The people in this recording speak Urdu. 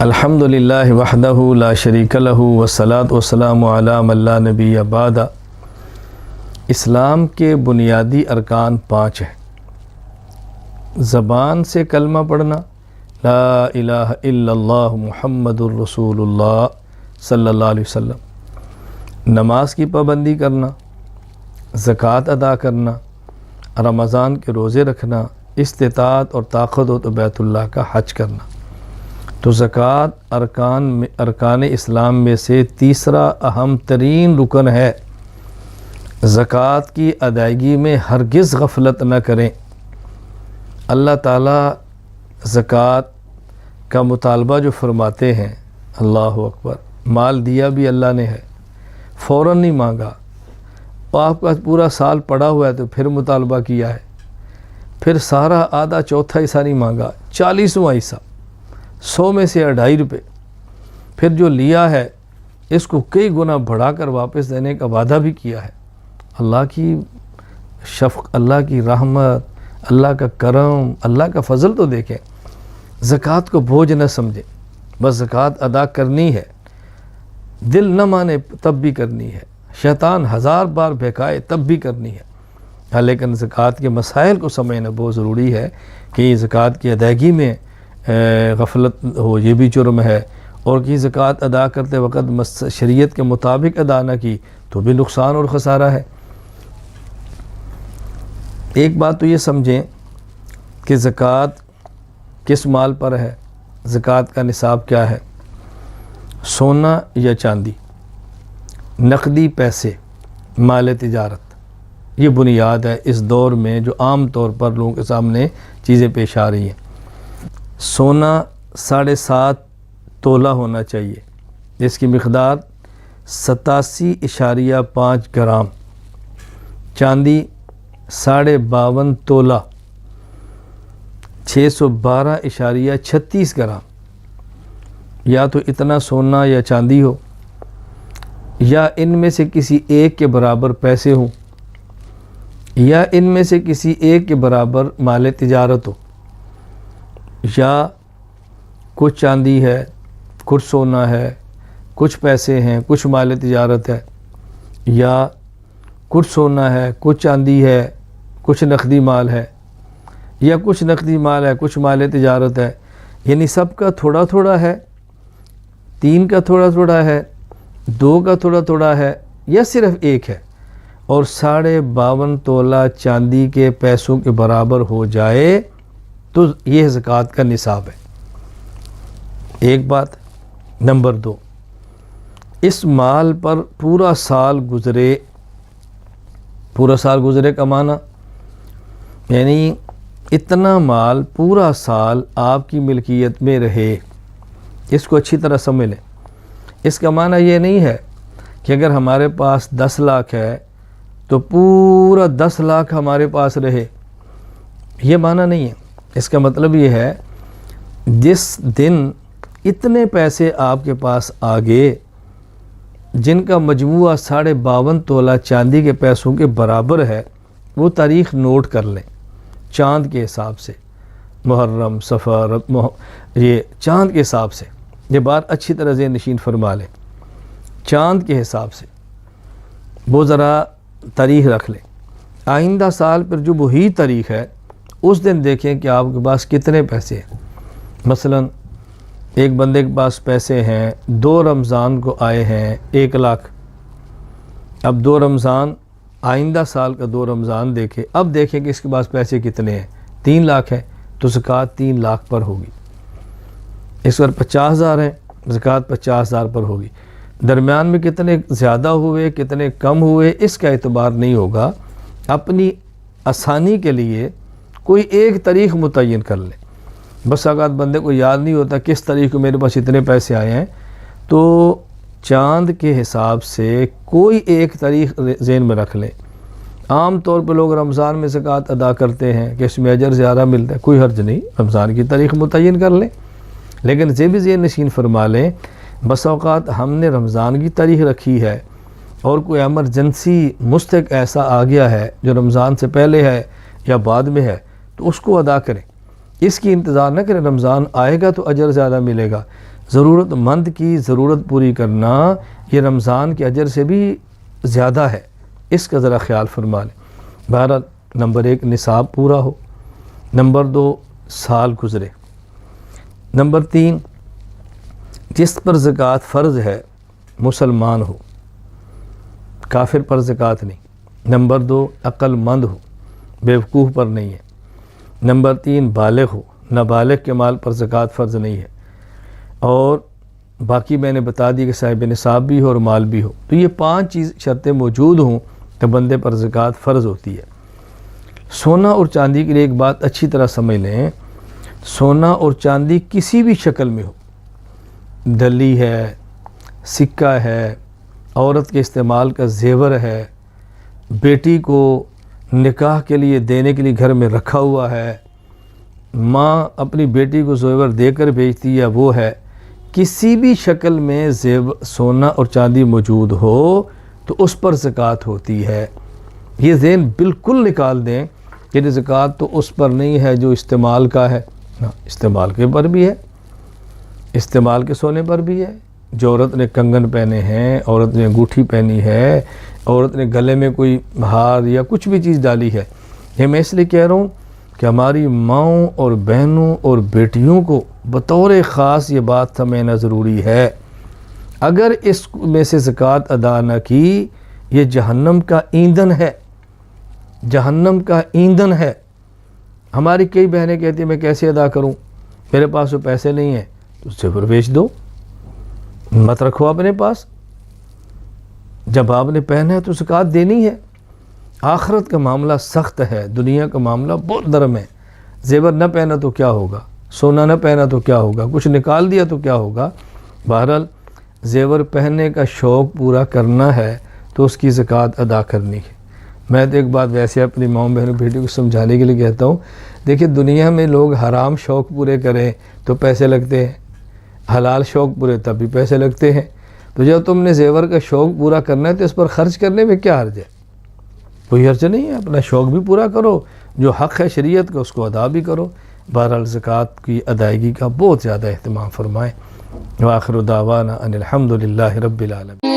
الحمدللہ وحدہ لا شریک لہ والصلاۃ والسلام علی من لا نبی بعد۔ اسلام کے بنیادی ارکان 5 ہیں۔ زبان سے کلمہ پڑھنا، لا الہ الا اللہ محمد الرسول اللہ صلی اللہ علیہ وسلم، نماز کی پابندی کرنا، زکوٰۃ ادا کرنا، رمضان کے روزے رکھنا، استطاعت اور طاقت ہو تو بیت اللہ کا حج کرنا۔ تو زکوٰۃ ارکان اسلام میں سے تیسرا اہم ترین رکن ہے۔ زکوٰۃ کی ادائیگی میں ہرگز غفلت نہ کریں۔ اللہ تعالیٰ زکوٰۃ کا مطالبہ جو فرماتے ہیں، اللہ اکبر، مال دیا بھی اللہ نے ہے، فوراً نہیں مانگا۔ آپ کا پورا سال پڑا ہوا ہے تو پھر مطالبہ کیا ہے، پھر سارا آدھا چوتھا حصہ نہیں مانگا، 40واں حصہ، 100 میں سے 2.5 روپے، پھر جو لیا ہے اس کو کئی گنا بڑھا کر واپس دینے کا وعدہ بھی کیا ہے۔ اللہ کی شفقت، اللہ کی رحمت، اللہ کا کرم، اللہ کا فضل تو دیکھیں۔ زکوٰۃ کو بوجھ نہ سمجھیں، بس زکوٰۃ ادا کرنی ہے، دل نہ مانے تب بھی کرنی ہے، شیطان 1000 بار بہکائے تب بھی کرنی ہے۔ ہاں، لیکن زکوٰۃ کے مسائل کو سمجھنا بہت ضروری ہے کہ یہ زکوٰۃ کی ادائیگی میں غفلت ہو، یہ بھی جرم ہے، اور کہ زکوٰۃ ادا کرتے وقت شریعت کے مطابق ادا نہ کی تو بھی نقصان اور خسارہ ہے۔ ایک بات تو یہ سمجھیں کہ زکوٰۃ کس مال پر ہے، زکوٰۃ کا نصاب کیا ہے۔ سونا یا چاندی، نقدی پیسے، مال تجارت، یہ بنیاد ہے اس دور میں جو عام طور پر لوگوں کے سامنے چیزیں پیش آ رہی ہیں۔ سونا 7.5 تولہ ہونا چاہیے، جس کی مقدار 87.5 گرام۔ چاندی 52.5 تولہ، 612.36 گرام۔ یا تو اتنا سونا یا چاندی ہو، یا ان میں سے کسی ایک کے برابر پیسے ہوں، یا ان میں سے کسی ایک کے برابر مال تجارت ہو، یا کچھ چاندی ہے، کچھ سونا ہے، کچھ پیسے ہیں، کچھ مال تجارت ہے، یا کچھ سونا ہے، کچھ چاندی ہے، کچھ نقدی مال ہے، یا کچھ نقدی مال ہے، کچھ مال تجارت ہے، یعنی سب کا تھوڑا تھوڑا ہے، 3 کا تھوڑا تھوڑا ہے، 2 کا تھوڑا تھوڑا ہے، یا صرف 1 ہے، اور 52.5 تولہ چاندی کے پیسوں کے برابر ہو جائے تو یہ زکوٰۃ کا نصاب ہے۔ ایک بات۔ نمبر 2، اس مال پر پورا سال گزرے کا معنی یعنی اتنا مال پورا سال آپ کی ملکیت میں رہے۔ اس کو اچھی طرح سمجھ لیں۔ اس کا معنی یہ نہیں ہے کہ اگر ہمارے پاس 10 لاکھ ہے تو پورا 10 لاکھ ہمارے پاس رہے، یہ معنی نہیں ہے۔ اس کا مطلب یہ ہے جس دن اتنے پیسے آپ کے پاس آ گئے جن کا مجموعہ 52.5 تولہ چاندی کے پیسوں کے برابر ہے، وہ تاریخ نوٹ کر لیں چاند کے حساب سے، محرم، صفر، یہ چاند کے حساب سے۔ یہ بات اچھی طرح ذہن نشین فرما لیں، چاند کے حساب سے وہ ذرا تاریخ رکھ لیں۔ آئندہ سال پر جو وہی تاریخ ہے اس دن دیکھیں کہ آپ کے پاس کتنے پیسے ہیں۔ مثلا ایک بندے کے پاس پیسے ہیں، 2 رمضان کو آئے ہیں 1 لاکھ۔ اب 2 رمضان، آئندہ سال کا 2 رمضان دیکھیں، اب دیکھیں کہ اس کے پاس پیسے کتنے ہیں، 3 لاکھ ہیں تو زکوٰۃ 3 لاکھ پر ہوگی۔ اس پر 50,000 ہیں، زکوٰۃ 50,000 پر ہوگی۔ درمیان میں کتنے زیادہ ہوئے کتنے کم ہوئے اس کا اعتبار نہیں ہوگا۔ اپنی آسانی کے لیے کوئی ایک تاریخ متعین کر لیں۔ بس اوقات بندے کو یاد نہیں ہوتا کس تاریخ کو میرے پاس اتنے پیسے آئے ہیں، تو چاند کے حساب سے کوئی ایک تاریخ ذہن میں رکھ لیں۔ عام طور پہ لوگ رمضان میں زکوٰۃ ادا کرتے ہیں کہ اس میں اجر زیادہ ملتا ہے، کوئی حرج نہیں، رمضان کی تاریخ متعین کر لیں، لیکن یہ بھی ذہن نشین فرما لیں بس اوقات ہم نے رمضان کی تاریخ رکھی ہے اور کوئی ایمرجنسی مستحق ایسا آ گیا ہے جو رمضان سے پہلے ہے یا بعد میں ہے تو اس کو ادا کریں، اس کی انتظار نہ کریں رمضان آئے گا تو اجر زیادہ ملے گا۔ ضرورت مند کی ضرورت پوری کرنا یہ رمضان کے اجر سے بھی زیادہ ہے، اس کا ذرا خیال فرما لیں۔ بہرحال نمبر 1 نصاب پورا ہو، نمبر 2 سال گزرے، نمبر 3 جس پر زکوٰۃ فرض ہے مسلمان ہو، کافر پر زکوٰۃ نہیں، نمبر 2 عقل مند ہو، بیوقوف پر نہیں ہے، نمبر 3 بالغ ہو، نابالغ کے مال پر زکوٰۃ فرض نہیں ہے، اور باقی میں نے بتا دی کہ صاحب نصاب بھی ہو اور مال بھی ہو۔ تو یہ 5 شرطیں موجود ہوں تو بندے پر زکوٰۃ فرض ہوتی ہے۔ سونا اور چاندی کے لیے ایک بات اچھی طرح سمجھ لیں، سونا اور چاندی کسی بھی شکل میں ہو، ڈلی ہے، سکہ ہے، عورت کے استعمال کا زیور ہے، بیٹی کو نکاح کے لیے دینے کے لیے گھر میں رکھا ہوا ہے، ماں اپنی بیٹی کو زیور دے کر بھیجتی ہے وہ ہے، کسی بھی شکل میں سونا اور چاندی موجود ہو تو اس پر زکوٰۃ ہوتی ہے۔ یہ ذہن بالکل نکال دیں کہ زکوٰۃ تو اس پر نہیں ہے جو استعمال کا ہے، نا، استعمال کے پر بھی ہے، استعمال کے سونے پر بھی ہے۔ جو عورت نے کنگن پہنے ہیں، عورت نے انگوٹھی پہنی ہے، عورت نے گلے میں کوئی ہار یا کچھ بھی چیز ڈالی ہے، یہ میں اس لیے کہہ رہا ہوں کہ ہماری ماؤں اور بہنوں اور بیٹیوں کو بطور خاص یہ بات سمجھنا ضروری ہے۔ اگر اس میں سے زکوٰۃ ادا نہ کی، یہ جہنم کا ایندھن ہے، جہنم کا ایندھن ہے۔ ہماری کئی بہنیں کہتی ہیں میں کیسے ادا کروں، میرے پاس تو پیسے نہیں ہیں، تو زیور بیچ دو، مت رکھو اپنے پاس۔ جب آپ نے پہنا ہے تو زکوٰۃ دینی ہے۔ آخرت کا معاملہ سخت ہے، دنیا کا معاملہ بہت نرم ہے۔ زیور نہ پہنا تو کیا ہوگا، سونا نہ پہنا تو کیا ہوگا، کچھ نکال دیا تو کیا ہوگا۔ بہرحال زیور پہننے کا شوق پورا کرنا ہے تو اس کی زکوٰۃ ادا کرنی ہے۔ میں تو ایک بات ویسے اپنی ماں بہنوں بیٹی کو سمجھانے کے لیے کہتا ہوں، دیکھیں دنیا میں لوگ حرام شوق پورے کریں تو پیسے لگتے ہیں، حلال شوق پورے تب بھی پیسے لگتے ہیں۔ تو جب تم نے زیور کا شوق پورا کرنا ہے تو اس پر خرچ کرنے میں کیا حرج ہے؟ کوئی حرج نہیں ہے، اپنا شوق بھی پورا کرو، جو حق ہے شریعت کا اس کو ادا بھی کرو۔ بہرحال زکوٰۃ کی ادائیگی کا بہت زیادہ اہتمام فرمائیں۔ وآخر دعوانا ان الحمد للہ رب العالمین۔